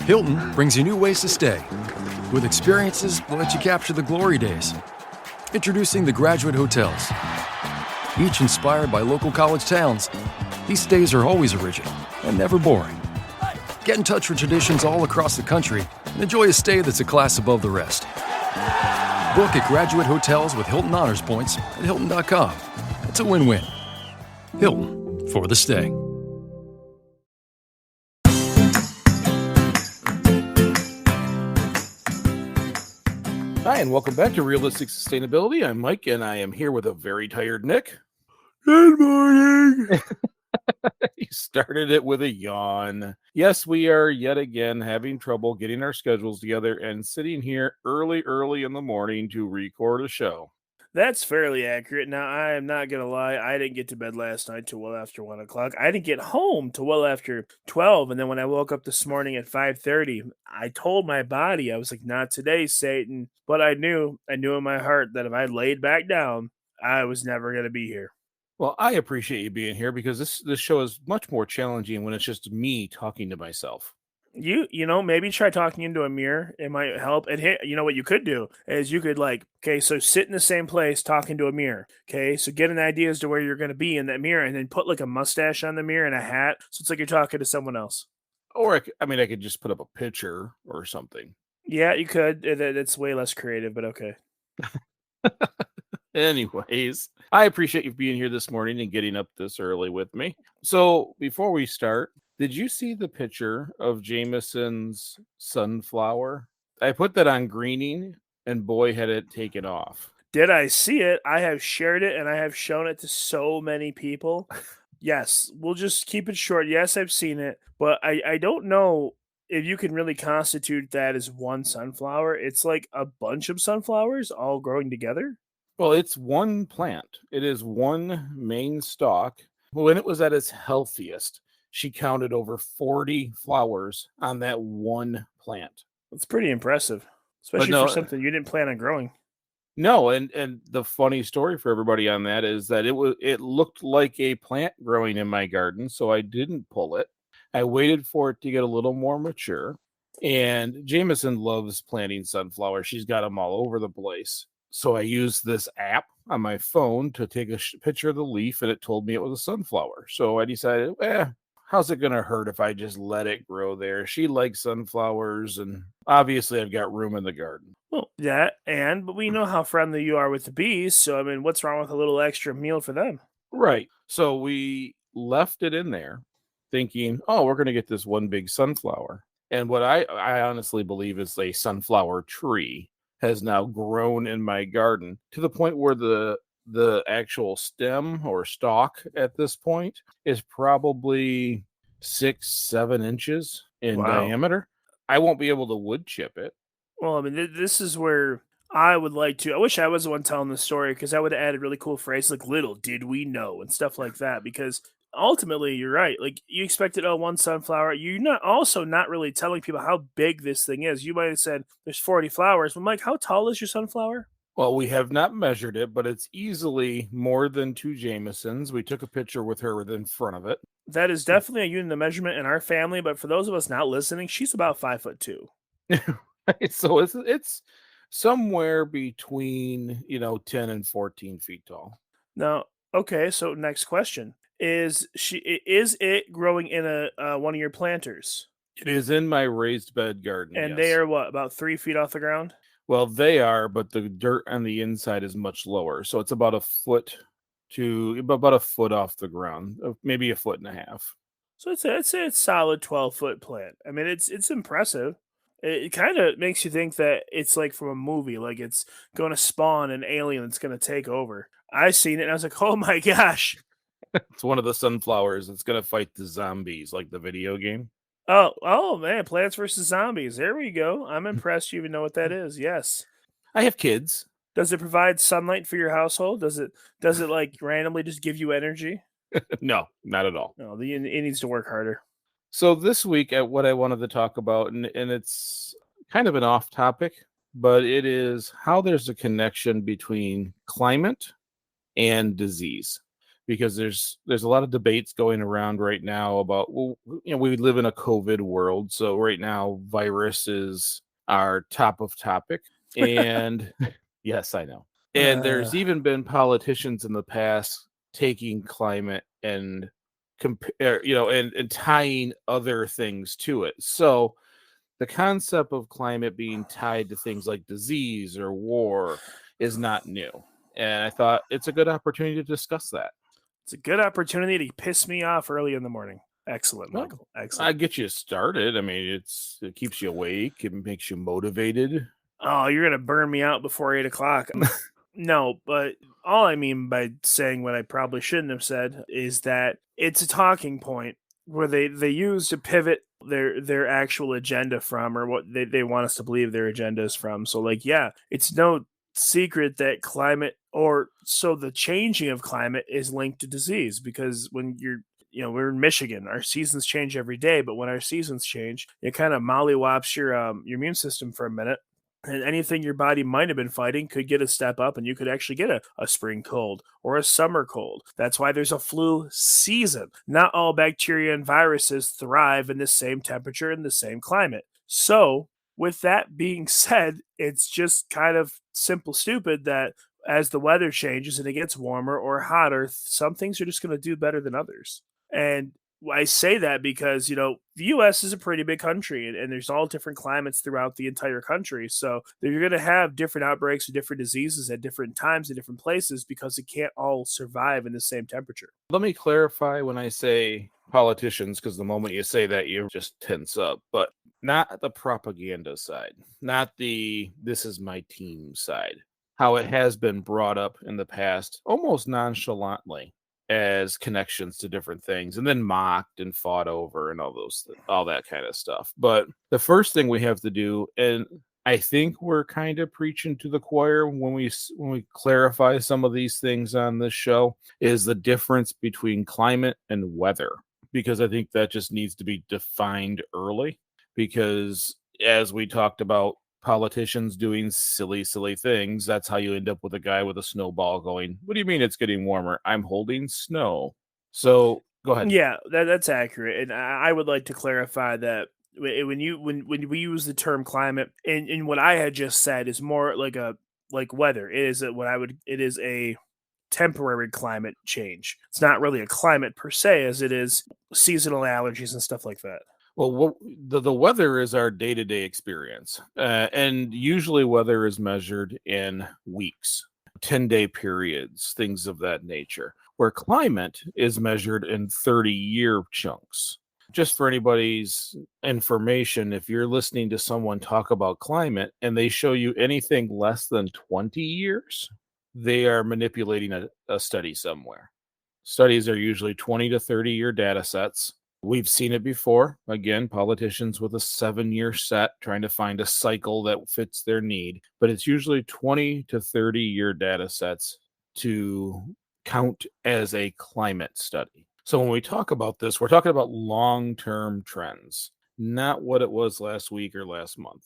Hilton brings you new ways to stay. With experiences that let you capture the glory days. Introducing the Graduate Hotels. Each inspired by local college towns, these stays are always original and never boring. Get in touch with traditions all across the country and enjoy a stay that's a class above the rest. Book at Graduate Hotels with Hilton Honors Points at Hilton.com. It's a win-win. Hilton, for the stay. Hi, and welcome back to Realistic Sustainability. I'm Mike, and I am here with a very tired Nick. Good morning. He started it with a yawn. Yes, we are yet again having trouble getting our schedules together and sitting here early in the morning to record a show. That's fairly accurate. Now, I am not going to lie. I didn't get to bed last night till well after 1 o'clock. I didn't get home till well after 12. And then when I woke up this morning at 5:30, I told my body, I was like, not today, Satan. But I knew in my heart that if I laid back down, I was never going to be here. Well, I appreciate you being here because this show is much more challenging when it's just me talking to myself. You know, maybe try talking into a mirror. It might help. And you know what you could do is you could so sit in the same place talking to a mirror. Okay, so get an idea as to where you're going to be in that mirror, and then put like a mustache on the mirror and a hat, so it's like you're talking to someone else. Or I could just put up a picture or something. Yeah, you could. It's way less creative, but okay. Anyways, I appreciate you being here this morning and getting up this early with me. So before we start, did you see the picture of Jameson's sunflower? I put that on greening, and boy, had it taken off. Did I see it? I have shared it, and I have shown it to so many people. Yes, we'll just keep it short. Yes, I've seen it, but I don't know if you can really constitute that as one sunflower. It's like a bunch of sunflowers all growing together. Well, it's one plant. It is one main stalk. When it was at its healthiest, she counted over 40 flowers on that one plant. That's pretty impressive, especially for something you didn't plan on growing. No, and the funny story for everybody on that is that it looked like a plant growing in my garden, so I didn't pull it. I waited for it to get a little more mature, and Jameson loves planting sunflowers. She's got them all over the place. So I used this app on my phone to take a picture of the leaf, and it told me it was a sunflower. So I decided, how's it going to hurt if I just let it grow there? She likes sunflowers, and obviously I've got room in the garden. Well, yeah, but we know how friendly you are with the bees. So, I mean, what's wrong with a little extra meal for them? Right. So we left it in there thinking, we're going to get this one big sunflower. And what I honestly believe is a sunflower tree has now grown in my garden to the point where the actual stem or stalk at this point is probably 6-7 inches in diameter. I won't be able to wood chip it. Well, I mean, this is where I would like to. I wish I was the one telling the story, because I would have added really cool phrases like "little did we know" and stuff like that. Because ultimately, you're right. Like, you expected one sunflower. You're not really telling people how big this thing is. You might have said there's 40 flowers. But Mike, how tall is your sunflower? Well, we have not measured it, but it's easily more than 2 Jamesons. We took a picture with her in front of it. That is definitely a unit of measurement in our family. But for those of us not listening, she's about 5'2". So it's somewhere between 10 and 14 feet tall. Now, okay. So next question. Is it growing in a one of your planters? It is in my raised bed garden. And yes. They are what, about 3 feet off the ground? Well, they are, but the dirt on the inside is much lower. So it's about a foot off the ground, maybe a foot and a half. So it's a solid 12-foot plant. I mean, it's impressive. It kind of makes you think that it's like from a movie, like it's going to spawn an alien that's going to take over. I seen it and I was like, oh my gosh. It's one of the sunflowers that's going to fight the zombies, like the video game. Oh man, Plants vs. Zombies. There we go. I'm impressed you even know what that is. Yes. I have kids. Does it provide sunlight for your household? Does it like randomly just give you energy? No, not at all. No, it needs to work harder. So this week, what I wanted to talk about, and it's kind of an off topic, but it is how there's a connection between climate and disease. because there's a lot of debates going around right now about, well, we live in a COVID world, so right now viruses are top of topic, and yes, I know. And there's even been politicians in the past taking climate and compare, and tying other things to it. So the concept of climate being tied to things like disease or war is not new. And I thought it's a good opportunity to discuss that. It's a good opportunity to piss me off early in the morning. Excellent, Well, Michael. I Excellent. get you started. I mean, it keeps you awake. It makes you motivated. Oh, you're gonna burn me out before 8 o'clock. No, but all I mean by saying what I probably shouldn't have said is that it's a talking point where they use to pivot their actual agenda from, or what they want us to believe their agenda is from. So like, yeah, it's no secret that climate, or so the changing of climate, is linked to disease, because when we're in Michigan, our seasons change every day, but when our seasons change, it kind of mollywops your immune system for a minute, and anything your body might have been fighting could get a step up, and you could actually get a spring cold or a summer cold. That's why there's a flu season. Not all bacteria and viruses thrive in the same temperature and the same climate. So, with that being said, it's just kind of simple stupid that as the weather changes and it gets warmer or hotter, some things are just going to do better than others. And I say that because, the US is a pretty big country, and there's all different climates throughout the entire country. So you're going to have different outbreaks of different diseases at different times in different places, because it can't all survive in the same temperature. Let me clarify when I say politicians, because the moment you say that, you just tense up, but not the propaganda side, not the this is my team side, how it has been brought up in the past almost nonchalantly as connections to different things, and then mocked and fought over and all that kind of stuff. But the first thing we have to do, and I think we're kind of preaching to the choir when we clarify some of these things on this show, is the difference between climate and weather, because I think that just needs to be defined early, because as we talked about, politicians doing silly things, that's how you end up with a guy with a snowball going, what do you mean it's getting warmer? I'm holding snow. So go ahead. Yeah, that's accurate. And I would like to clarify that when we use the term climate, and what I had just said is more like weather. It is a temporary climate change. It's not really a climate per se, as it is seasonal allergies and stuff like that. Well, the weather is our day-to-day experience, and usually weather is measured in weeks, 10-day periods, things of that nature, where climate is measured in 30-year chunks. Just for anybody's information, if you're listening to someone talk about climate and they show you anything less than 20 years, they are manipulating a study somewhere. Studies are usually 20 to 30-year data sets. We've seen it before. Again, politicians with a 7-year set trying to find a cycle that fits their need. But it's usually 20 to 30-year data sets to count as a climate study. So when we talk about this, we're talking about long-term trends, not what it was last week or last month.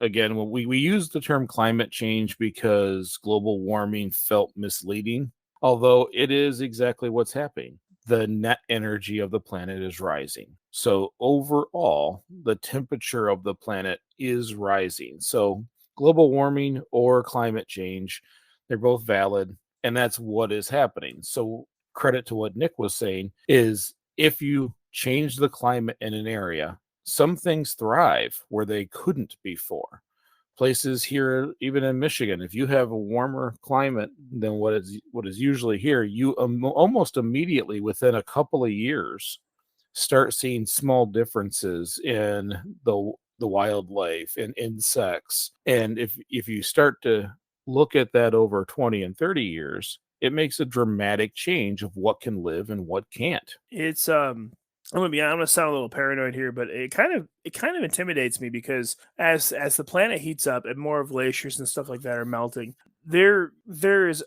Again, we use the term climate change because global warming felt misleading, although it is exactly what's happening. The net energy of the planet is rising. So overall, the temperature of the planet is rising. So global warming or climate change, they're both valid, and that's what is happening. So credit to what Nick was saying is, if you change the climate in an area, some things thrive where they couldn't before. Places here, even in Michigan, if you have a warmer climate than what is usually here, you almost immediately, within a couple of years, start seeing small differences in the wildlife and insects. And if you start to look at that over 20 and 30 years, it makes a dramatic change of what can live and what can't. It's I'm gonna sound a little paranoid here, but it kind of intimidates me, because as the planet heats up and more of glaciers and stuff like that are melting, there is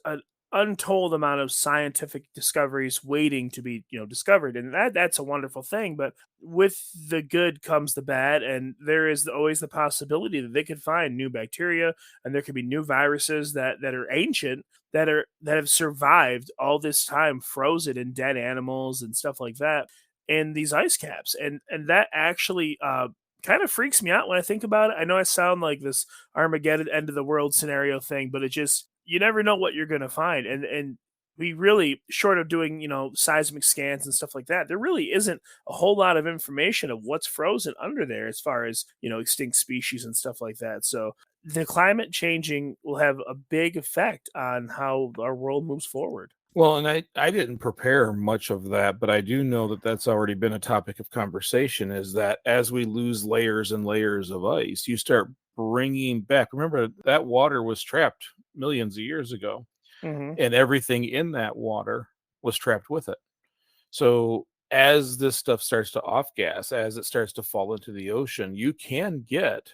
untold amount of scientific discoveries waiting to be, discovered, and that's a wonderful thing. But with the good comes the bad, and there is always the possibility that they could find new bacteria, and there could be new viruses that are ancient, that have survived all this time frozen in dead animals and stuff like that in these ice caps. And that actually kind of freaks me out when I think about it. I know I sound like this Armageddon end of the world scenario thing, but it just, you never know what you're going to find. And we really, short of doing, seismic scans and stuff like that, there really isn't a whole lot of information of what's frozen under there as far as, extinct species and stuff like that. So the climate changing will have a big effect on how our world moves forward. Well, and I didn't prepare much of that, but I do know that that's already been a topic of conversation, is that as we lose layers and layers of ice, you start bringing back. Remember, that water was trapped millions of years ago, Hmm. and everything in that water was trapped with it. So as this stuff starts to off gas, as it starts to fall into the ocean, you can get,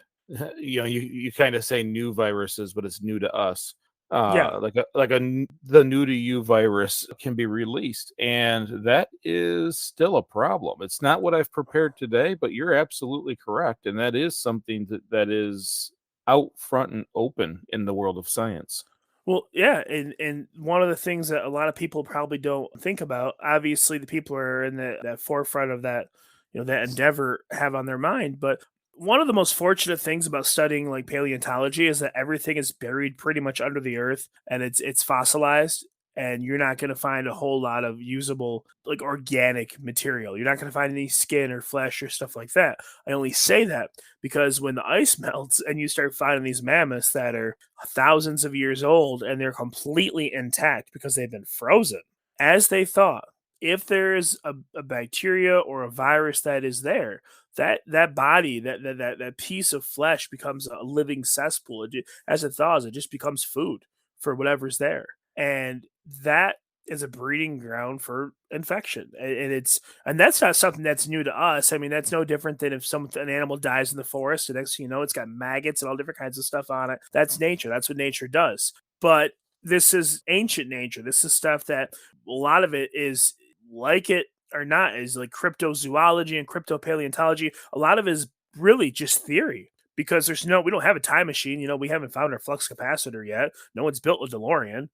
you kind of say new viruses, but it's new to us. Yeah. The new to you virus can be released, and that is still a problem. It's not what I've prepared today, but you're absolutely correct, and that is something that is out front and open in the world of science. Well, yeah, and one of the things that a lot of people probably don't think about, obviously, the people who are in that forefront of that, that endeavor have on their mind. But one of the most fortunate things about studying like paleontology is that everything is buried pretty much under the earth, and it's fossilized, and you're not going to find a whole lot of usable like organic material. You're not going to find any skin or flesh or stuff like that. I only say that because when the ice melts and you start finding these mammoths that are thousands of years old and they're completely intact because they've been frozen as they thought, if there is a bacteria or a virus that is there, that body, that piece of flesh becomes a living cesspool. As it thaws, it just becomes food for whatever's there, and that is a breeding ground for infection. And that's not something that's new to us. I mean, that's no different than if an animal dies in the forest, and next thing you know, it's got maggots and all different kinds of stuff on it. That's nature. That's what nature does. But this is ancient nature. This is stuff that a lot of it is, like it or not, is like cryptozoology and cryptopaleontology. A lot of it is really just theory, because we don't have a time machine. We haven't found our flux capacitor yet. No one's built a DeLorean.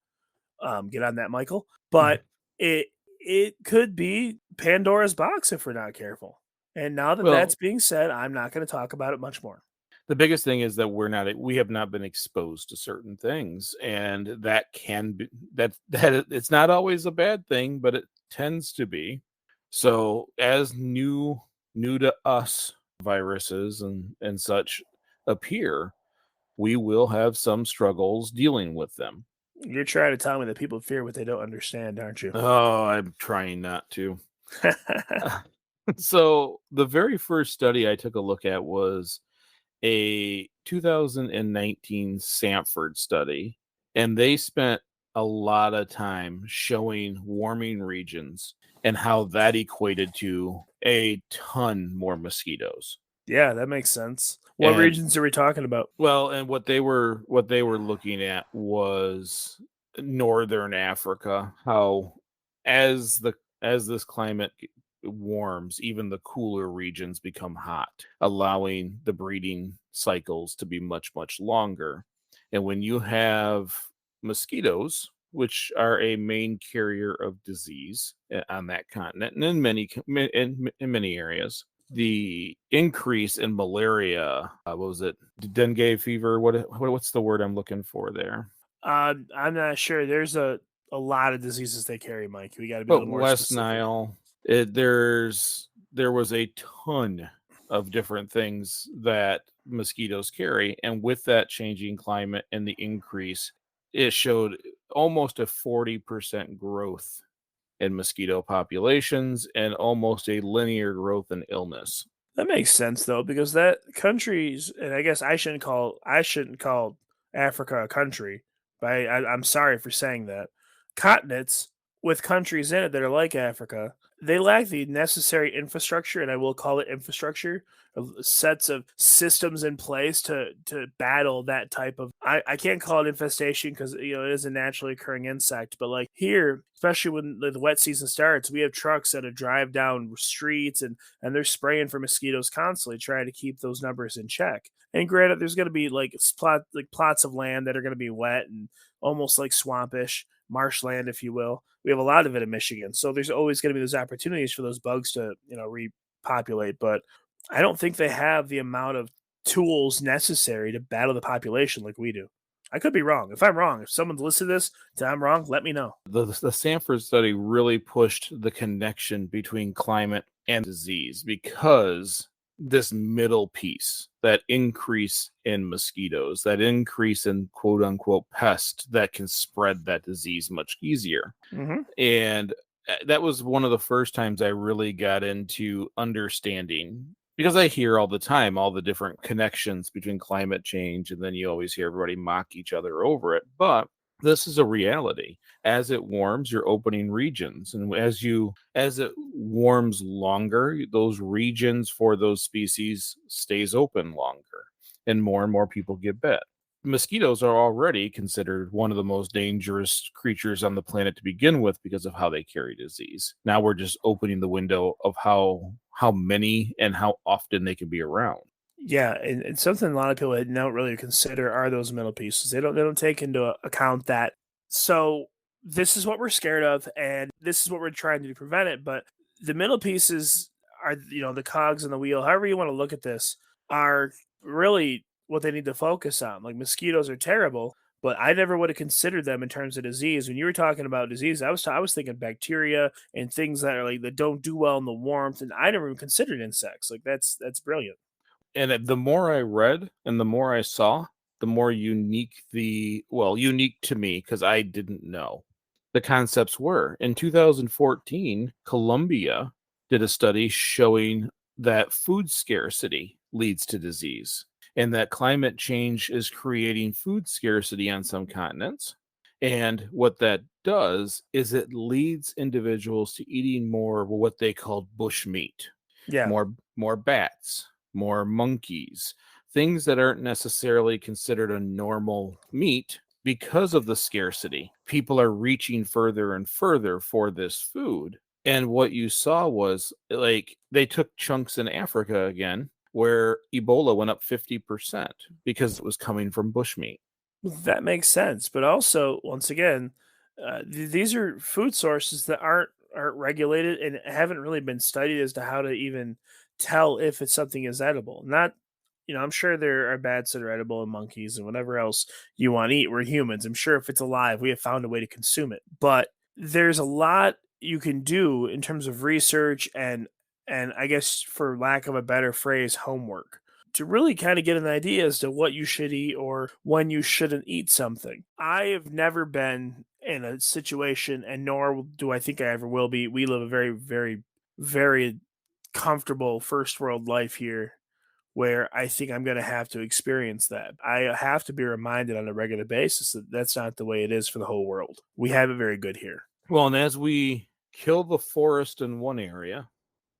Get on that, Michael. But it could be Pandora's box if we're not careful. And now that that's Well, being said, I'm not going to talk about it much more. the biggest thing is that we have not been exposed to certain things, and that can be it's not always a bad thing, but it tends to be. So as new to us viruses and such appear, we will have some struggles dealing with them. You're trying to tell me that people fear what they don't understand, aren't you? Oh, I'm trying not to. So the very first study I took a look at was a 2019 Sanford study, and they spent a lot of time showing warming regions and how that equated to a ton more mosquitoes. Yeah, that makes sense. What And regions are we talking about? well, and what they were looking at was northern Africa, how as the as this climate warms, even the cooler regions become hot, allowing the breeding cycles to be much, much longer. And when you have mosquitoes, which are a main carrier of disease on that continent and in in many areas, the increase in malaria, what was it? Dengue fever? What's the word I'm looking for there? I'm not sure. There's a lot of diseases they carry, Mike. We got to be a But little more West specific. Nile, there was a ton of different things that mosquitoes carry, and with that changing climate and the increase, it showed almost a 40% growth in mosquito populations and almost a linear growth in illness. That makes sense though, because that countries, and I guess I shouldn't call Africa a country, but I'm sorry for saying that. Continents with countries in it that are like Africa. they lack the necessary infrastructure, and I will call it infrastructure, of sets of systems in place to battle that type of. I can't call it infestation because it is a naturally occurring insect, but like here, especially when the wet season starts, we have trucks that drive down streets and they're spraying for mosquitoes constantly, trying to keep those numbers in check. And granted, there's going to be like plots of land that are going to be wet and almost like swampish marshland, if you will. We have a lot of it in Michigan, so there's always going to be those opportunities for those bugs to repopulate. But I don't think they have the amount of tools necessary to battle the population like we do. I could be wrong. If I'm wrong, if someone's listened to this, I'm wrong, let me know. The Sanford study really pushed the connection between climate and disease because this middle piece, that increase in mosquitoes, that increase in quote unquote pest that can spread that disease much easier. Mm-hmm. And that was one of the first times I really got into understanding, because I hear all the time all the different connections between climate change, and then you always hear everybody mock each other over it. But this is a reality. As it warms, you're opening regions, and as it warms longer, those regions for those species stays open longer, and more people get bit. Mosquitoes are already considered one of the most dangerous creatures on the planet to begin with because of how they carry disease. Now we're just opening the window of how many and how often they can be around. Yeah, and something a lot of people don't really consider are those middle pieces. They don't take into account that. So this is what we're scared of, and this is what we're trying to do to prevent it. But the middle pieces are, the cogs in the wheel, however you want to look at this, are really what they need to focus on. Like mosquitoes are terrible, but I never would have considered them in terms of disease. When you were talking about disease, I was thinking bacteria and things that are like that don't do well in the warmth, and I never even considered insects. Like that's brilliant. And the more I read and the more I saw, the more unique to me, because I didn't know the concepts were. In 2014, Colombia did a study showing that food scarcity leads to disease, and that climate change is creating food scarcity on some continents. And what that does is it leads individuals to eating more of what they call bush meat, Yeah. more bats, more monkeys, things that aren't necessarily considered a normal meat because of the scarcity. People are reaching further and further for this food. And what you saw was like they took chunks in Africa again where Ebola went up 50% because it was coming from bushmeat. That makes sense, but also, once again, these are food sources that aren't regulated and haven't really been studied as to how to even tell if it's something is edible. Not, I'm sure there are bats that are edible and monkeys and whatever else you want to eat. We're humans. I'm sure if it's alive, we have found a way to consume it. But there's a lot you can do in terms of research and I guess, for lack of a better phrase, homework to really kind of get an idea as to what you should eat or when you shouldn't eat something. I have never been in a situation, and nor do I think I ever will be. We live a very, very, very comfortable first world life here where I think I'm going to have to experience that. I have to be reminded on a regular basis that that's not the way it is for the whole world. We have it very good here. Well, and as we kill the forest in one area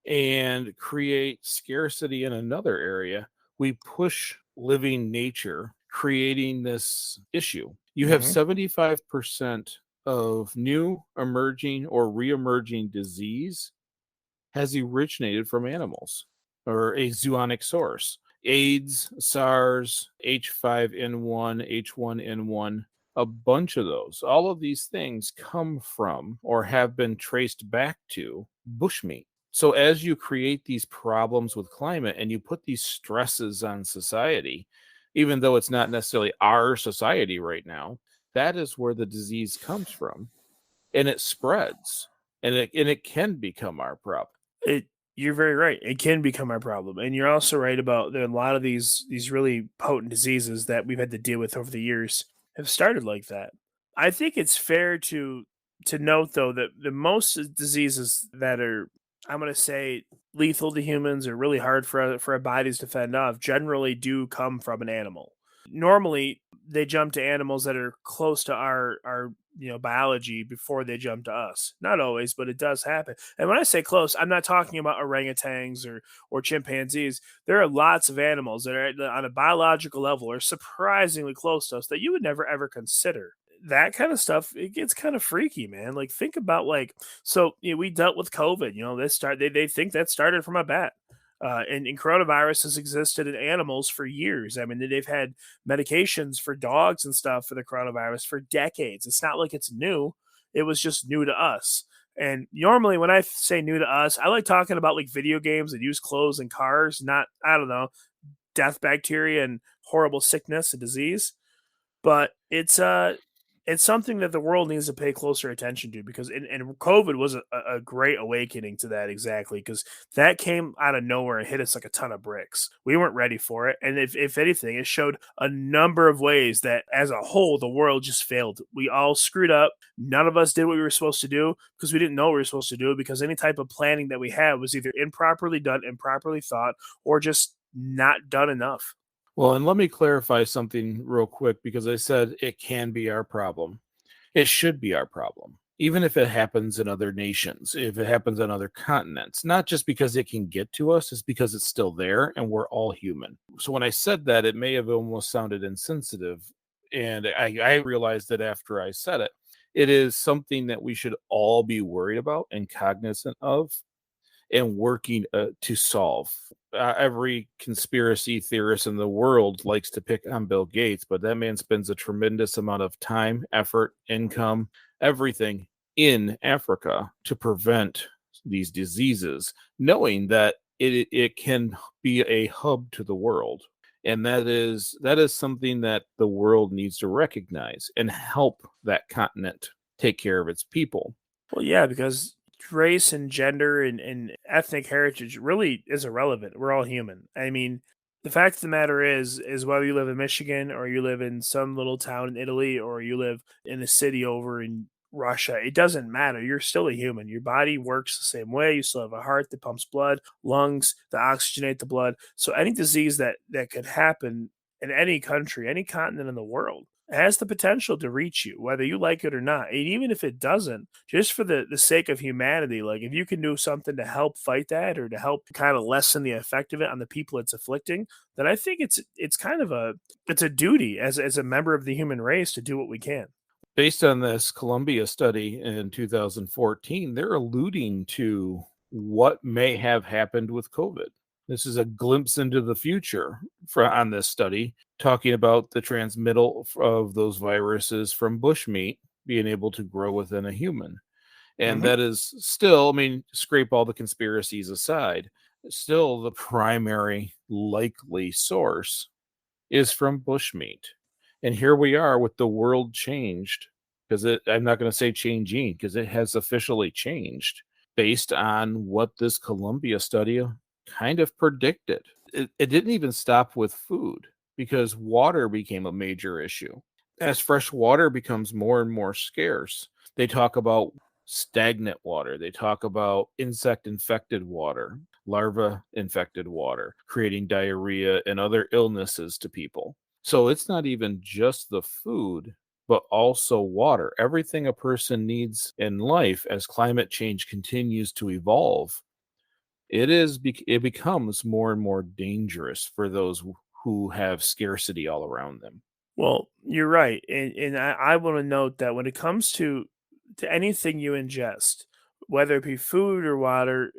and create scarcity in another area, we push living nature, creating this issue. You have 75% of new emerging or re-emerging disease has originated from animals or a zoonotic source. AIDS, SARS, H5N1, H1N1, a bunch of those. All of these things come from or have been traced back to bushmeat. So as you create these problems with climate and you put these stresses on society, even though it's not necessarily our society right now, that is where the disease comes from, and it spreads, and it can become our problem. You're very right. It can become our problem, and you're also right about there. A lot of these really potent diseases that we've had to deal with over the years have started like that. I think it's fair to note though that the most diseases that are, I'm going to say, lethal to humans or really hard for our bodies to fend off generally do come from an animal. Normally, they jump to animals that are close to our biology before they jump to us. Not always, but it does happen. And when I say close, I'm not talking about orangutans or chimpanzees. There are lots of animals that are on a biological level are surprisingly close to us that you would never ever consider. That kind of stuff, it gets kind of freaky, man. Like think about we dealt with COVID. They think that started from a bat. And coronavirus has existed in animals for years. I mean, they've had medications for dogs and stuff for the coronavirus for decades. It's not like it's new. It was just new to us. And normally, when I say new to us, I like talking about like video games that use clothes and cars, not, I don't know, death, bacteria, and horrible sickness and disease. But it's something that the world needs to pay closer attention to because and COVID was a great awakening to that exactly because that came out of nowhere and hit us like a ton of bricks. We weren't ready for it. And if anything, it showed a number of ways that as a whole, the world just failed. We all screwed up. None of us did what we were supposed to do because we didn't know what we were supposed to do because any type of planning that we had was either improperly done, improperly thought, or just not done enough. Well, and let me clarify something real quick because I said it can be our problem. It should be our problem, even if it happens in other nations, if it happens on other continents, not just because it can get to us, it's because it's still there and we're all human. So when I said that, it may have almost sounded insensitive. And I realized that after I said it, it is something that we should all be worried about and cognizant of and working to solve. Every conspiracy theorist in the world likes to pick on Bill Gates, but that man spends a tremendous amount of time, effort, income, everything in Africa to prevent these diseases, knowing that it can be a hub to the world. And that is something that the world needs to recognize and help that continent take care of its people. Well, yeah, because race and gender and ethnic heritage really is irrelevant. We're all human. I mean, the fact of the matter is whether you live in Michigan or you live in some little town in Italy or you live in a city over in Russia, it doesn't matter. You're still a human. Your body works the same way. You still have a heart that pumps blood, lungs that oxygenate the blood. So any disease that could happen in any country, any continent in the world has the potential to reach you, whether you like it or not. And even if it doesn't, just for the sake of humanity, like if you can do something to help fight that or to help kind of lessen the effect of it on the people it's afflicting, then I think it's kind of it's a duty as a member of the human race to do what we can. Based on this Columbia study in 2014, they're alluding to what may have happened with COVID. This is a glimpse into the future on this study, talking about the transmittal of those viruses from bushmeat being able to grow within a human. And that is still, I mean, scrape all the conspiracies aside, still the primary likely source is from bushmeat. And here we are with the world changed, because I'm not going to say changing, because it has officially changed based on what this Columbia study kind of predicted. It didn't even stop with food, because water became a major issue. As fresh water becomes more and more scarce, they talk about stagnant water. They talk about insect infected water, larva infected water, creating diarrhea and other illnesses to people. So it's not even just the food, but also water. Everything a person needs in life as climate change continues to evolve, it becomes more and more dangerous for those who have scarcity all around them. Well, you're right, and I want to note that when it comes to anything you ingest, whether it be food or water,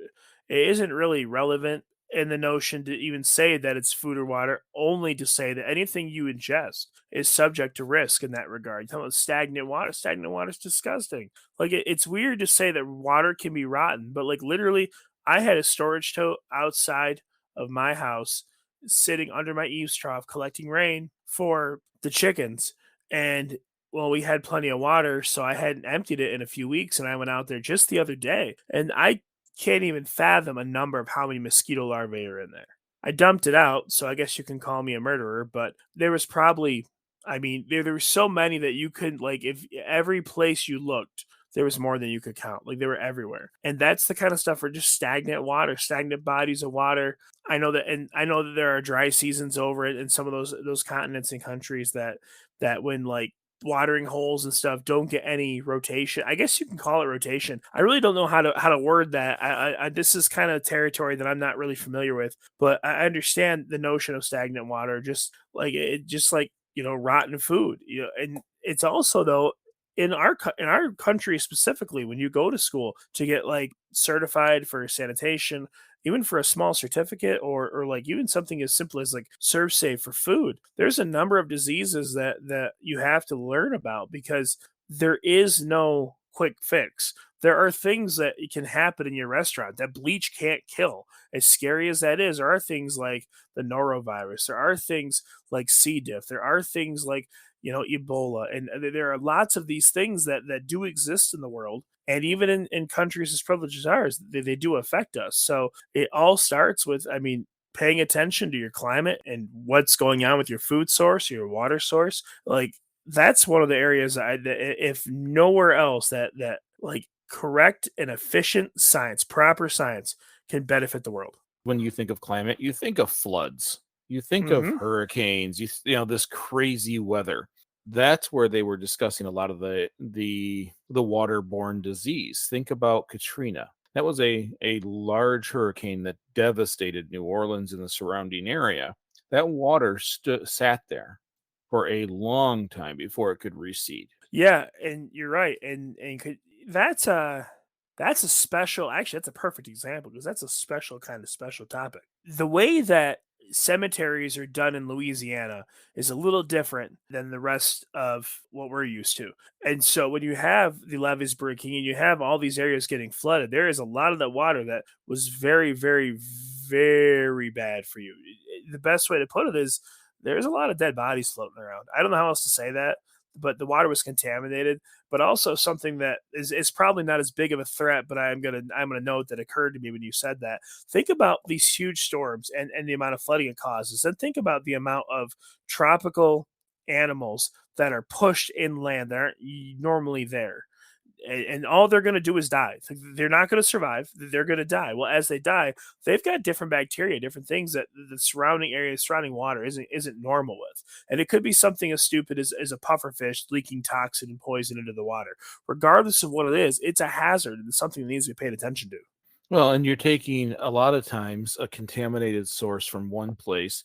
it isn't really relevant in the notion to even say that it's food or water, only to say that anything you ingest is subject to risk in that regard. Talking about stagnant water is disgusting. Like it's weird to say that water can be rotten, but like literally, I had a storage tote outside of my house sitting under my eaves trough collecting rain for the chickens. And well, we had plenty of water, so I hadn't emptied it in a few weeks. And I went out there just the other day, and I can't even fathom a number of how many mosquito larvae are in there. I dumped it out, so I guess you can call me a murderer, but there was probably, I mean, there were so many that you couldn't, like, if every place you looked, there was more than you could count. Like they were everywhere. And that's the kind of stuff for just stagnant water, stagnant bodies of water. I know that there are dry seasons over it in some of those continents and countries that when like watering holes and stuff don't get any rotation. I guess you can call it rotation. I really don't know how to word that. This is kind of territory that I'm not really familiar with, but I understand the notion of stagnant water, just like rotten food. And it's also though in our country specifically, when you go to school to get like certified for sanitation, even for a small certificate or like even something as simple as like serve safe for food, there's a number of diseases that you have to learn about because there is no quick fix. There are things that can happen in your restaurant that bleach can't kill. As scary as that is, there are things like the norovirus. There are things like C. diff. There are things like Ebola, and there are lots of these things that do exist in the world, and even in countries as privileged as ours, they do affect us. So it all starts with, I mean, paying attention to your climate and what's going on with your food source, your water source. Like that's one of the areas if nowhere else, that like correct and efficient science, proper science, can benefit the world. When you think of climate, you think of floods, you think of Hmm. hurricanes, this crazy weather. That's where they were discussing a lot of the waterborne disease. Think about Katrina. That was a large hurricane that devastated New Orleans and the surrounding area. That water sat there for a long time before it could recede. Yeah, and you're right, and that's a that's a special. Actually, that's a perfect example because that's a special kind of special topic. The way that cemeteries are done in Louisiana is a little different than the rest of what we're used to. And so when you have the levees breaking and you have all these areas getting flooded, there is a lot of that water that was very, very, very bad for you. The best way to put it is there's a lot of dead bodies floating around. I don't know how else to say that, but the water was contaminated. But also something that is probably not as big of a threat, but I'm gonna note that occurred to me when you said that. Think about these huge storms and the amount of flooding it causes. And think about the amount of tropical animals that are pushed inland that aren't normally there, and all they're going to do is die. They're not going to survive. They're going to die. Well, as they die, they've got different bacteria, different things that the surrounding area, surrounding water isn't normal with. And it could be something as stupid as a pufferfish leaking toxin and poison into the water. Regardless of what it is, it's a hazard and it's something that needs to be paid attention to. Well, and you're taking a lot of times a contaminated source from one place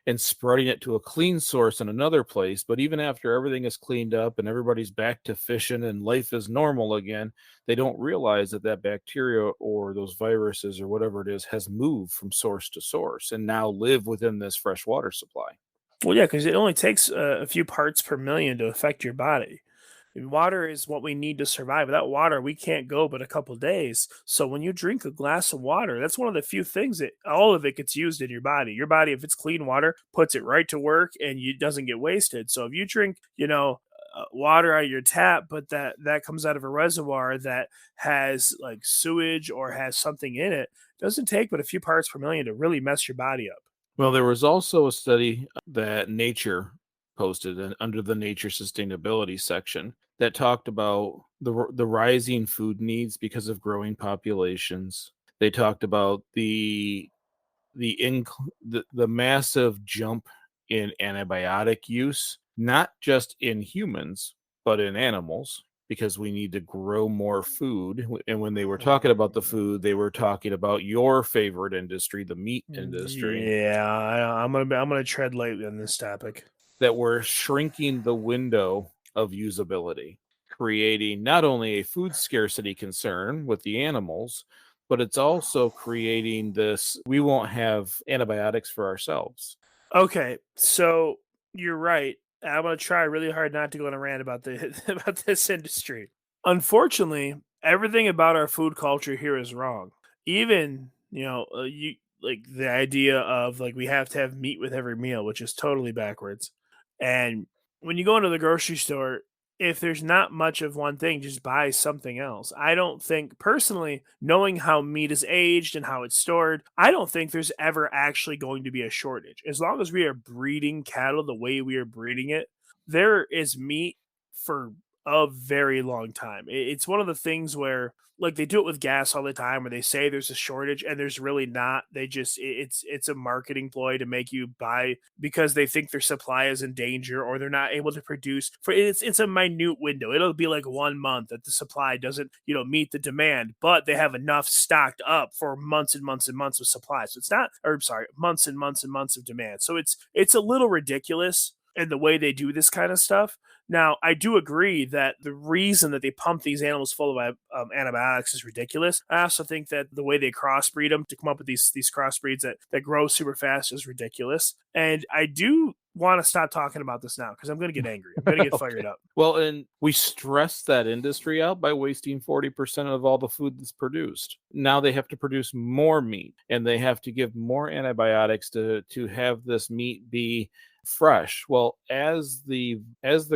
and spreading it to a clean source in another place. But even after everything is cleaned up and everybody's back to fishing and life is normal again, they don't realize that that bacteria or those viruses or whatever it is has moved from source to source and now live within this fresh water supply. Well, yeah, because it only takes a few parts per million to affect your body. And water is what we need to survive. Without water, we can't go but a couple days. So when you drink a glass of water, that's one of the few things that all of it gets used in your body. Your body, if it's clean water, puts it right to work and it doesn't get wasted. So if you drink, water out of your tap, but that comes out of a reservoir that has like sewage or has something in it, doesn't take but a few parts per million to really mess your body up. Well, there was also a study that Nature posted under the Nature Sustainability section that talked about the rising food needs because of growing populations. They talked about the massive jump in antibiotic use, not just in humans but in animals, because we need to grow more food. And when they were talking about the food, they were talking about your favorite industry, the meat industry, Yeah, I'm gonna tread lightly on this topic. that we're shrinking the window of usability, creating not only a food scarcity concern with the animals, but it's also creating this we won't have antibiotics for ourselves. Okay, so you're right. I'm gonna try really hard not to go on a rant about the about this industry. Unfortunately, everything about our food culture here is wrong. Even you like the idea of like we have to have meat with every meal, which is totally backwards. And when you go into the grocery store, if there's not much of one thing, just buy something else. I don't think, personally, knowing how meat is aged and how it's stored, I don't think there's ever actually going to be a shortage. As long as we are breeding cattle the way we are breeding it, there is meat for a very long time. It's one of the things where, like, they do it with gas all the time, where they say there's a shortage and there's really not. They just it's a marketing ploy to make you buy because they think their supply is in danger or they're not able to produce for it's a minute window. It'll be like 1 month that the supply doesn't, meet the demand, but they have enough stocked up for months and months and months of supply. So it's not, or sorry, months and months and months of demand. So it's a little ridiculous in the way they do this kind of stuff. Now, I do agree that the reason that they pump these animals full of antibiotics is ridiculous. I also think that the way they crossbreed them to come up with these crossbreeds that grow super fast is ridiculous. And I do want to stop talking about this now because I'm going to get angry. I'm going to get Okay. fired up. Well, and we stress that industry out by wasting 40% of all the food that's produced. Now they have to produce more meat and they have to give more antibiotics to have this meat be fresh. Well, as the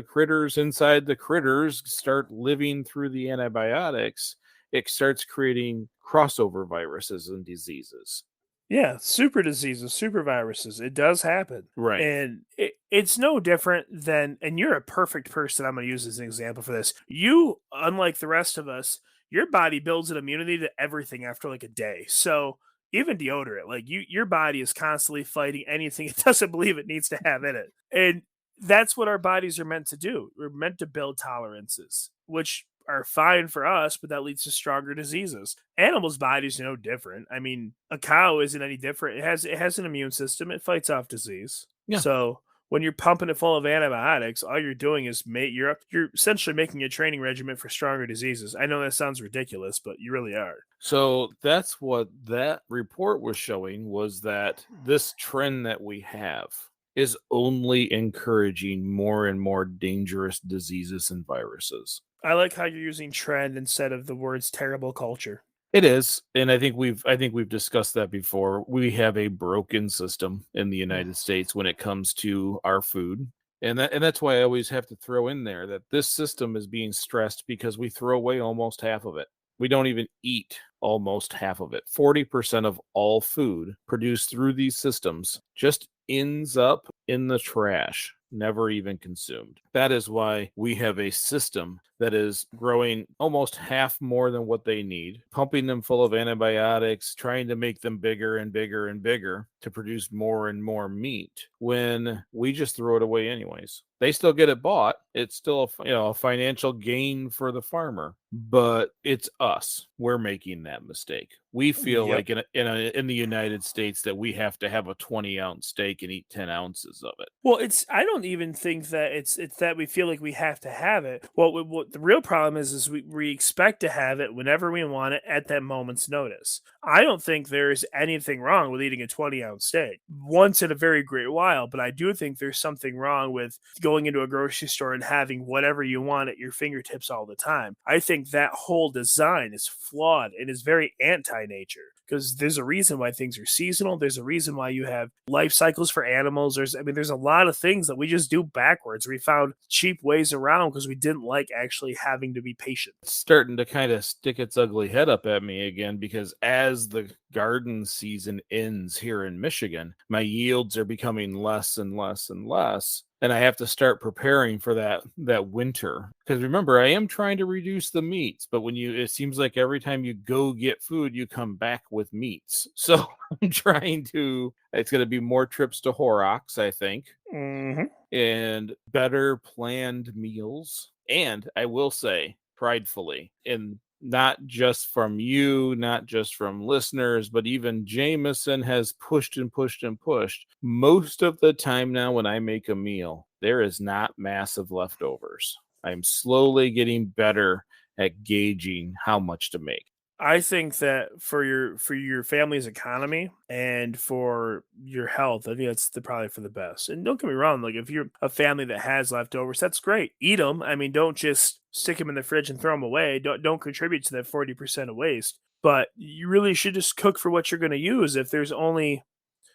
critters inside the critters start living through the antibiotics, it starts creating crossover viruses and diseases. Yeah, super diseases, super viruses. It does happen. Right. And it's no different than, and you're a perfect person. I'm going to use as an example for this. You, unlike the rest of us, your body builds an immunity to everything after like a day. So even deodorant, like your body is constantly fighting anything it doesn't believe it needs to have in it. And that's what our bodies are meant to do. We're meant to build tolerances, which are fine for us, but that leads to stronger diseases. Animals' bodies are no different. I mean, a cow isn't any different. It has an immune system. It fights off disease. Yeah. So when you're pumping it full of antibiotics, all you're doing is you're essentially making a training regimen for stronger diseases. I know that sounds ridiculous, but you really are. So that's what that report was showing, was that this trend that we have is only encouraging more and more dangerous diseases and viruses. I like how you're using trend instead of the words terrible culture. It is, and I think we've discussed that before. We have a broken system in the United States when it comes to our food. And that's why I always have to throw in there that this system is being stressed because we throw away almost half of it. We don't even eat almost half of it. 40% of all food produced through these systems just ends up in the trash, never even consumed. That is why we have a system that is growing almost half more than what they need, pumping them full of antibiotics, trying to make them bigger and bigger and bigger to produce more and more meat when we just throw it away anyways. They still get it bought. It's still a financial gain for the farmer, but it's us. We're making that mistake. We feel Yep. like in the United States that we have to have a 20-ounce steak and eat 10 ounces of it. Well, I don't even think that it's that we feel like we have to have it. What the real problem is we expect to have it whenever we want it at that moment's notice. I don't think there's anything wrong with eating a 20-ounce steak once in a very great while, but I do think there's something wrong with going into a grocery store and having whatever you want at your fingertips all the time. I think that whole design is flawed and is very anti-nature. Because there's a reason why things are seasonal. There's a reason why you have life cycles for animals. There's a lot of things that we just do backwards. We found cheap ways around because we didn't like actually having to be patient. It's starting to kind of stick its ugly head up at me again because as the garden season ends here in Michigan, my yields are becoming less and less and less. And I have to start preparing for that winter. Because remember, I am trying to reduce the meats, but it seems like every time you go get food, you come back with meats. So it's going to be more trips to Horrocks, I think, and better planned meals. And I will say, pridefully, and not just from you, not just from listeners, but even Jameson has pushed and pushed and pushed. Most of the time now when I make a meal, there is not massive leftovers. I'm slowly getting better at gauging how much to make. I think that for your family's economy and for your health, I think that's probably for the best. And don't get me wrong, like if you're a family that has leftovers, that's great. Eat them. I mean, don't just stick them in the fridge and throw them away. Don't contribute to that 40% of waste. But you really should just cook for what you're going to use. If there's only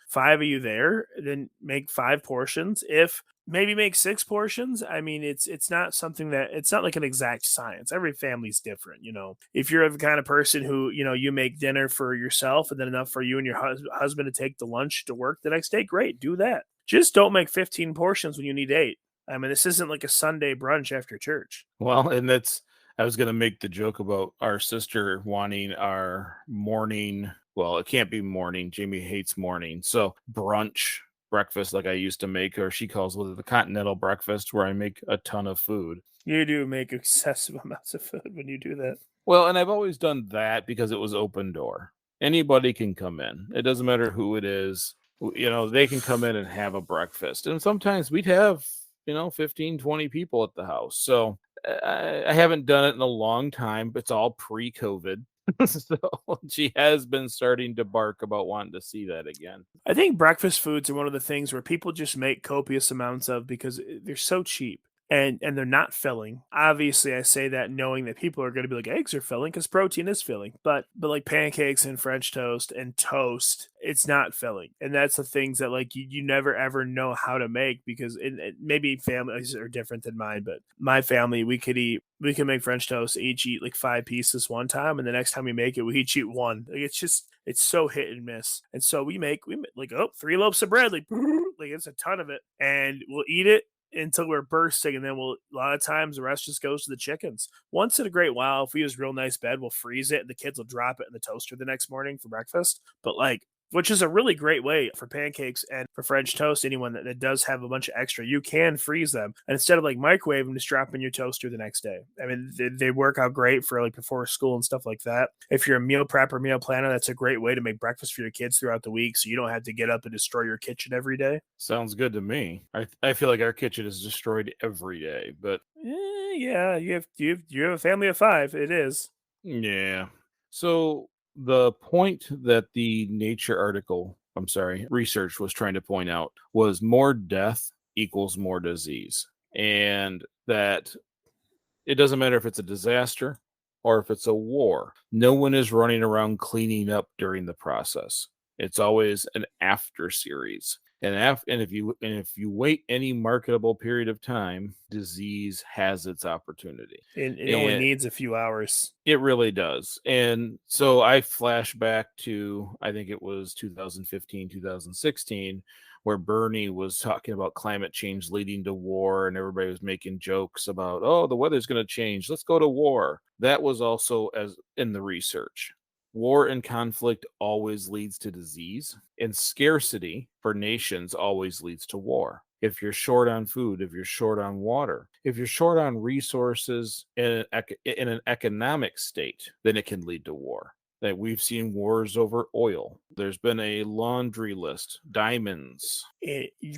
5 of you there, then make 5 portions. If maybe make 6 portions. I mean, it's not something that it's not like an exact science. Every family's different, If you're the kind of person who, you make dinner for yourself and then enough for you and your husband to take the lunch to work the next day, great, do that. Just don't make 15 portions when you need 8. I mean, this isn't like a Sunday brunch after church. Well, and I was going to make the joke about our sister wanting our morning. Well, it can't be morning. Jamie hates morning. So brunch breakfast, like I used to make, or she calls it the continental breakfast, where I make a ton of food. You do make excessive amounts of food when you do that. Well, and I've always done that because it was open door. Anybody can come in. It doesn't matter who it is. They can come in and have a breakfast. And sometimes we'd have, 15, 20 people at the house. So I haven't done it in a long time, but it's all pre-COVID. So she has been starting to bark about wanting to see that again. I think breakfast foods are one of the things where people just make copious amounts of because they're so cheap and they're not filling. Obviously, I say that knowing that people are going to be like eggs are filling because protein is filling, but like pancakes and French toast and toast, it's not filling, and that's the things that like you never ever know how to make because maybe families are different than mine, but my family we can make French toast, each eat like 5 pieces one time, and the next time we make it, we each eat one. Like it's so hit and miss. And so we make like 3 loaves of bread, like it's a ton of it, and we'll eat it until we're bursting, and then a lot of times the rest just goes to the chickens. Once in a great while, if we use real nice bed, we'll freeze it, and the kids will drop it in the toaster the next morning for breakfast. But like, which is a really great way for pancakes and for French toast. Anyone that does have a bunch of extra, you can freeze them. And instead of like microwave them, just drop in your toaster the next day. I mean, they work out great for like before school and stuff like that. If you're a meal prep or meal planner, that's a great way to make breakfast for your kids throughout the week. So you don't have to get up and destroy your kitchen every day. Sounds good to me. I feel like our kitchen is destroyed every day, but yeah, you have a family of 5. It is. yeah. So the point that the research was trying to point out was more death equals more disease. And that it doesn't matter if it's a disaster or if it's a war. No one is running around cleaning up during the process. It's always an after series. And if you wait any marketable period of time, disease has its opportunity. It only needs a few hours. It really does. And so I flash back to, I think it was 2015, 2016, where Bernie was talking about climate change leading to war, and everybody was making jokes about, oh, the weather's going to change. Let's go to war. That was also as in the research. War and conflict always leads to disease, and scarcity for nations always leads to war. If you're short on food, if you're short on water, if you're short on resources in an economic state, then it can lead to war. That we've seen wars over oil. There's been a laundry list, diamonds.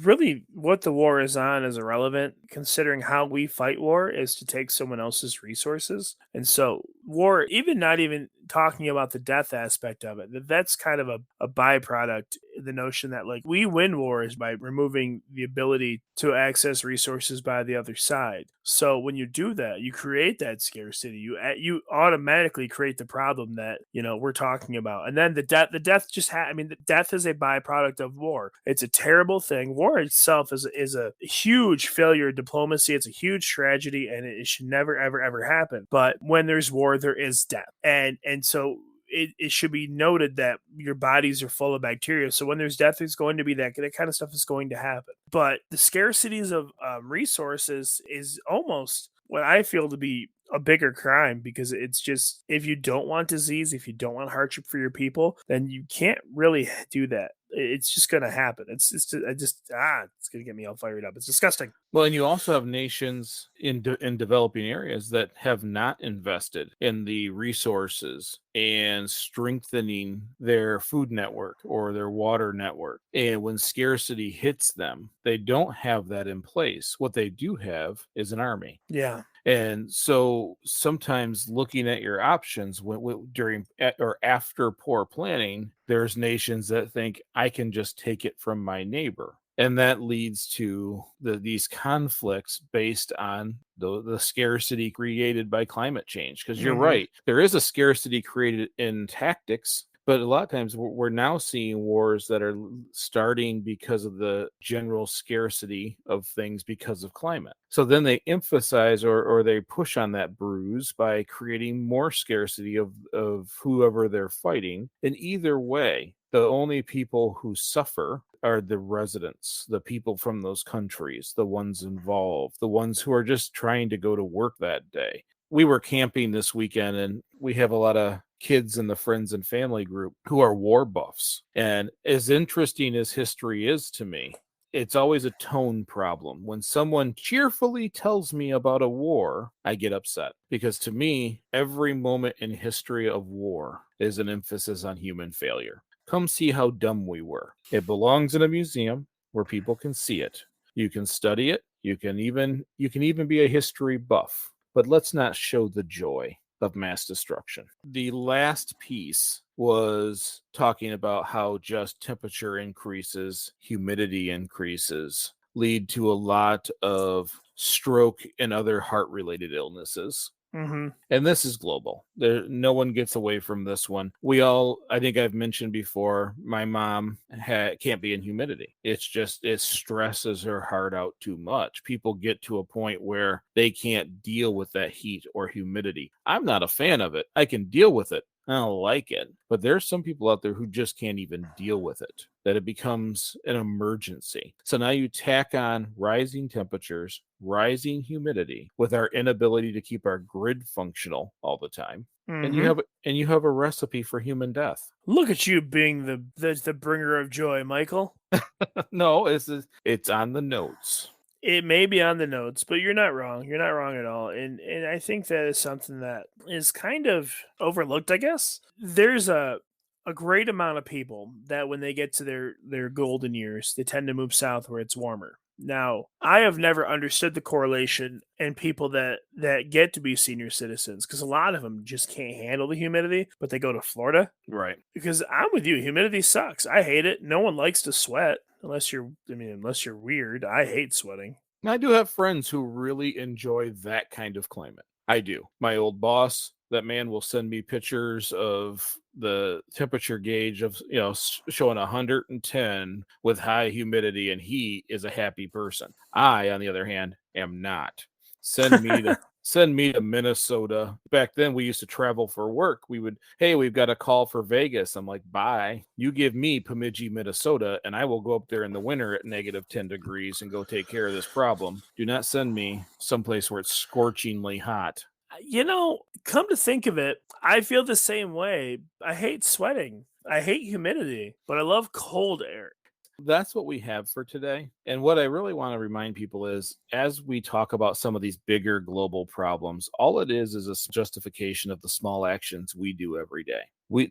Really, what the war is on is irrelevant, considering how we fight war is to take someone else's resources. And so war, not even talking about the death aspect of it, that's kind of a byproduct. The notion that like we win wars by removing the ability to access resources by the other side. So when you do that, you create that scarcity. You automatically create the problem that we're talking about. And then the death the death is a byproduct of war. It's a terrible thing. War itself is a huge failure of diplomacy. It's a huge tragedy, and it should never ever happen. But when there's war, there is death, and so it should be noted that your bodies are full of bacteria. So when there's death, there's going to be that kind of stuff is going to happen. But the scarcities of resources is almost what I feel to be a bigger crime, because it's just, if you don't want disease, if you don't want hardship for your people, then you can't really do that. It's just going to happen. It's going to get me all fired up. It's disgusting. Well, and you also have nations in developing areas that have not invested in the resources and strengthening their food network or their water network. And when scarcity hits them, they don't have that in place. What they do have is an army. Yeah. And so sometimes looking at your options during or after poor planning, there's nations that think I can just take it from my neighbor. And that leads to these conflicts based on the scarcity created by climate change. Because you're right, there is a scarcity created in tactics. But a lot of times we're now seeing wars that are starting because of the general scarcity of things because of climate. So then they emphasize or they push on that bruise by creating more scarcity of whoever they're fighting. And either way, The only people who suffer are the residents, the people from those countries, the ones involved, the ones who are just trying to go to work that day. We were camping this weekend, and we have a lot of kids in the friends and family group who are war buffs. And as interesting as history is to me, it's always a tone problem. When someone cheerfully tells me about a war, I get upset because to me, every moment in history of war is an emphasis on human failure. Come see how dumb we were. It belongs in a museum where people can see it. You can study it. You can even be a history buff. But let's not show the joy of mass destruction. The last piece was talking about how just temperature increases, humidity increases, lead to a lot of stroke and other heart-related illnesses. Mm-hmm. And this is global. No one gets away from this one. I think I've mentioned before, my mom can't be in humidity. It stresses her heart out too much. People get to a point where they can't deal with that heat or humidity. I'm not a fan of it. I can deal with it. I don't like it. But there's some people out there who just can't even deal with it, that it becomes an emergency. So now you tack on rising temperatures, rising humidity with our inability to keep our grid functional all the time. Mm-hmm. And you have a recipe for human death. Look at you being the bringer of joy, Michael. No, it's on the notes. It may be on the notes, but you're not wrong. You're not wrong at all. And I think that is something that is kind of overlooked, I guess. There's a great amount of people that when they get to their golden years, they tend to move south where it's warmer. Now, I have never understood the correlation in people that get to be senior citizens, because a lot of them just can't handle the humidity, but they go to Florida. Right. Because I'm with you. Humidity sucks. I hate it. No one likes to sweat unless you're weird. I hate sweating. I do have friends who really enjoy that kind of climate. I do. My old boss, that man will send me pictures of the temperature gauge of, showing 110 with high humidity, and he is a happy person. I, on the other hand, am not. Send me to Minnesota. Back then, we used to travel for work. We've got a call for Vegas. I'm like, bye. You give me Bemidji, Minnesota, and I will go up there in the winter at -10 degrees and go take care of this problem. Do not send me someplace where it's scorchingly hot. Come to think of it, I feel the same way. I hate sweating. I hate humidity, but I love cold air. That's what we have for today. And what I really want to remind people is, as we talk about some of these bigger global problems, all it is a justification of the small actions we do every day.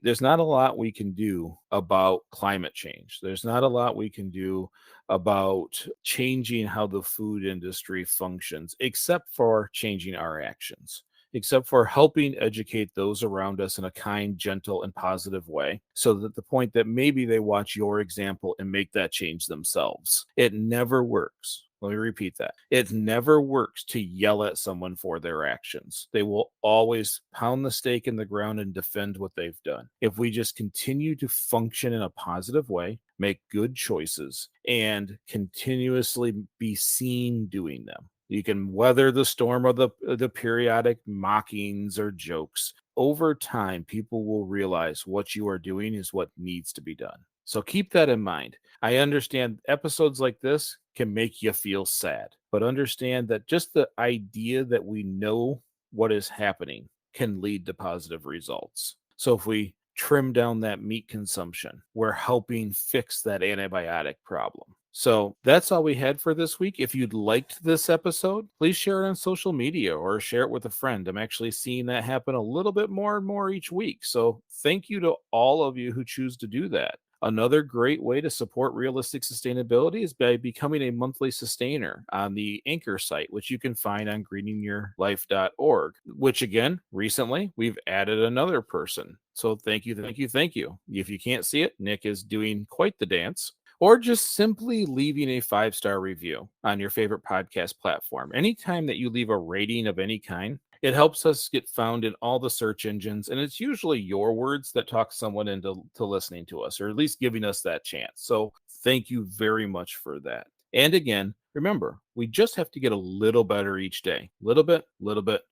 There's not a lot we can do about climate change. There's not a lot we can do about changing how the food industry functions, except for changing our actions, except for helping educate those around us in a kind, gentle, and positive way, so that the point that maybe they watch your example and make that change themselves. It never works. Let me repeat that. It never works to yell at someone for their actions. They will always pound the stake in the ground and defend what they've done. If we just continue to function in a positive way, make good choices, and continuously be seen doing them, you can weather the storm of the periodic mockings or jokes. Over time, people will realize what you are doing is what needs to be done. So keep that in mind. I understand episodes like this can make you feel sad, but understand that just the idea that we know what is happening can lead to positive results. So if we trim down that meat consumption, we're helping fix that antibiotic problem. So that's all we had for this week. If you'd liked this episode, please share it on social media or share it with a friend. I'm actually seeing that happen a little bit more and more each week. So thank you to all of you who choose to do that. Another great way to support realistic sustainability is by becoming a monthly sustainer on the Anchor site, which you can find on greeningyourlife.org, which again, recently we've added another person. So thank you. If you can't see it, Nick is doing quite the dance. Or just simply leaving a 5-star review on your favorite podcast platform. Anytime that you leave a rating of any kind, it helps us get found in all the search engines, and it's usually your words that talk someone into listening to us, or at least giving us that chance. So thank you very much for that. And again, remember, we just have to get a little better each day. Little bit,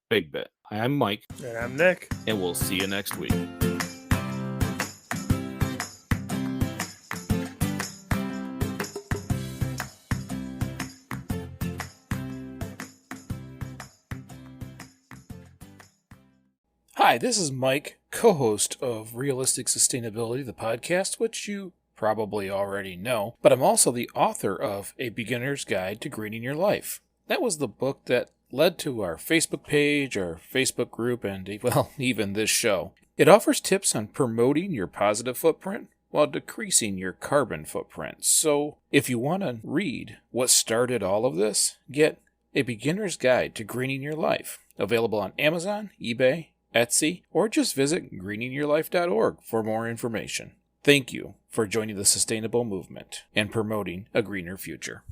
big bit. I'm Mike. And I'm Nick. And we'll see you next week. Hi, this is Mike, co-host of Realistic Sustainability, the podcast, which you probably already know, but I'm also the author of A Beginner's Guide to Greening Your Life. That was the book that led to our Facebook page, our Facebook group, and, well, even this show. It offers tips on promoting your positive footprint while decreasing your carbon footprint. So, if you want to read what started all of this, get A Beginner's Guide to Greening Your Life, available on Amazon, eBay, Etsy, or just visit greeningyourlife.org for more information. Thank you for joining the sustainable movement and promoting a greener future.